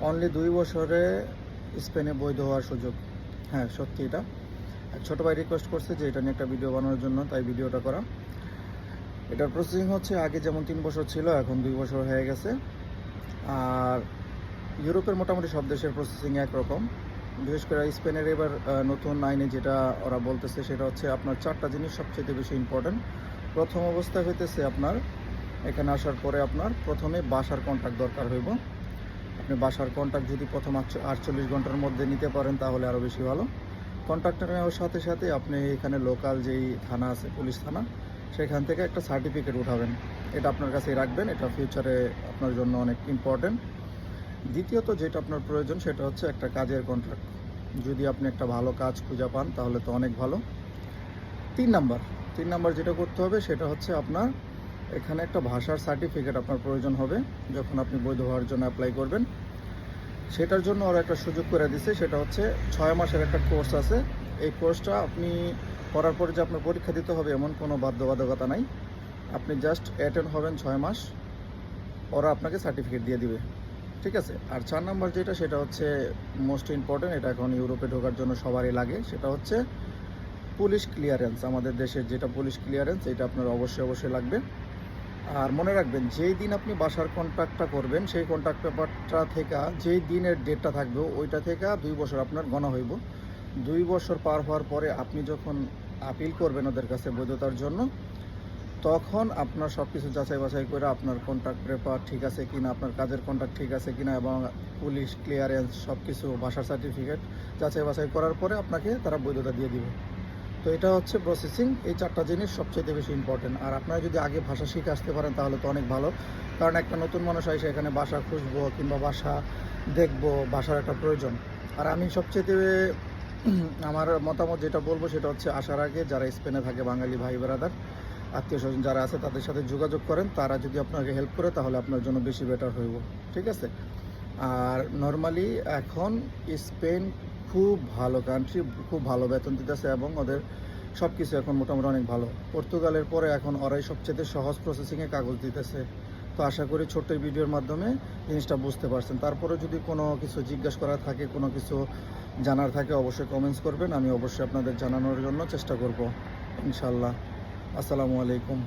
Only 2 বছরে স্পেনে বৈধ হওয়ার সুযোগ। হ্যাঁ, সত্যি এটা। এক ছোটো ভাই রিকোয়েস্ট করছে যে এটা নিয়ে একটা ভিডিও বানানোর জন্য, তাই ভিডিওটা করা। এটার প্রসেসিং হচ্ছে আগে যেমন 3 বছর ছিল, এখন 2 বছর হয়ে গেছে। আর ইউরোপের মোটামুটি সব দেশের প্রসেসিং একরকম। বিশেষ করে স্পেনের এবার নতুন আইনে যেটা ওরা বলতেছে সেটা হচ্ছে আপনার 4টা জিনিস সবচেয়ে বেশি ইম্পর্টেন্ট। প্রথম অবস্থায় হইতেছে আপনার এখানে আসার পরে আপনার প্রথমে বাসার কন্ট্রাক্ট দরকার হইব। আপনি বাসার কন্ট্রাক্ট যদি প্রথম 48 ঘন্টার মধ্যে নিতে পারেন তাহলে আরও বেশি ভালো। কন্ট্রাক্টটা নেওয়ার সাথে সাথে আপনি এখানে লোকাল যেই থানা আছে, পুলিশ থানা, সেখান থেকে একটা সার্টিফিকেট উঠাবেন। এটা আপনার কাছেই রাখবেন, এটা ফিউচারে আপনার জন্য অনেক ইম্পর্টেন্ট। দ্বিতীয়ত যেটা আপনার প্রয়োজন সেটা হচ্ছে একটা কাজের কন্ট্রাক্ট। যদি আপনি একটা ভালো কাজ খুঁজে পান তাহলে তো অনেক ভালো। 3 নাম্বার যেটা করতে হবে সেটা হচ্ছে আপনার এখানে একটা ভাষার সার্টিফিকেট আপনার প্রয়োজন হবে যখন আপনি বৈধ হওয়ার জন্য অ্যাপ্লাই করবেন। সেটার জন্য ওরা একটা সুযোগ করে দিছে, সেটা হচ্ছে 6 মাসের একটা কোর্স আছে। এই কোর্সটা আপনি করার পরে যে আপনার পরীক্ষা দিতে হবে এমন কোনো বাধ্যবাধকতা নাই। আপনি জাস্ট অ্যাটেন্ড হবেন 6 মাস, ওরা আপনাকে সার্টিফিকেট দিয়ে দিবে। ঠিক আছে। আর 4 নাম্বার যেটা সেটা হচ্ছে মোস্ট ইম্পর্টেন্ট, এটা এখন ইউরোপে ঢোকার জন্য সবারই লাগে, সেটা হচ্ছে পুলিশ ক্লিয়ারেন্স। আমাদের দেশের যেটা পুলিশ ক্লিয়ারেন্স, এটা আপনার অবশ্যই লাগবে। আর মনে রাখবেন, যেই দিন আপনি বাসার কন্ট্রাক্টটা করবেন সেই কন্ট্রাক্ট পেপারটা থেকে যেই দিনের ডেটটা থাকবে ওইটা থেকে 2 বছর আপনার গণা হইব। 2 বছর পার হওয়ার পরে আপনি যখন আপিল করবেন ওদের কাছে বৈধতার জন্য, তখন আপনার সব কিছু যাচাই বাছাই করে আপনার কন্ট্রাক্ট পেপার ঠিক আছে কিনা, আপনার কাজের কন্ট্রাক্ট ঠিক আছে কিনা এবং পুলিশ ক্লিয়ারেন্স সব কিছু, ভাষার সার্টিফিকেট যাচাই বাছাই করার পরে আপনাকে তারা বৈধতা দিয়ে দিবে। তো এটা হচ্ছে প্রসেসিং। এই 4টা জিনিস সবচেয়ে বেশি ইম্পর্টেন্ট। আর আপনারা যদি আগে ভাষা শিখে আসতে পারেন তাহলে তো অনেক ভালো, কারণ একটা নতুন মানুষ এসে এখানে ভাষা খুঁজবো কিংবা ভাষা দেখবো, ভাষার একটা প্রয়োজন। আর আমি সবচেয়ে আমার মতামত যেটা বলবো সেটা হচ্ছে আসার আগে যারা স্পেনে থাকে বাঙালি ভাই ব্রাদার, আত্মীয় স্বজন যারা আছে তাদের সাথে যোগাযোগ করেন। তারা যদি আপনাকে হেল্প করে তাহলে আপনার জন্য বেশি বেটার হইব। ঠিক আছে। আর নর্মালি এখন স্পেন খুব ভালো কান্ট্রি, খুব ভালো বেতন দিতেছে এবং ওদের সব কিছু এখন মোটামুটি অনেক ভালো। পর্তুগালের পরে এখন ওরাই সবচেয়ে সহজ প্রসেসিংয়ে কাগজ দিতেছে। তো আশা করি ছোট্ট ভিডিওর মাধ্যমে জিনিসটা বুঝতে পারছেন। তারপরে যদি কোনো কিছু জিজ্ঞাসা করার থাকে, কোনো কিছু জানার থাকে, অবশ্যই কমেন্টস করবেন। আমি অবশ্যই আপনাদের জানানোর জন্য চেষ্টা করব ইনশাল্লাহ। আসসালামু আলাইকুম।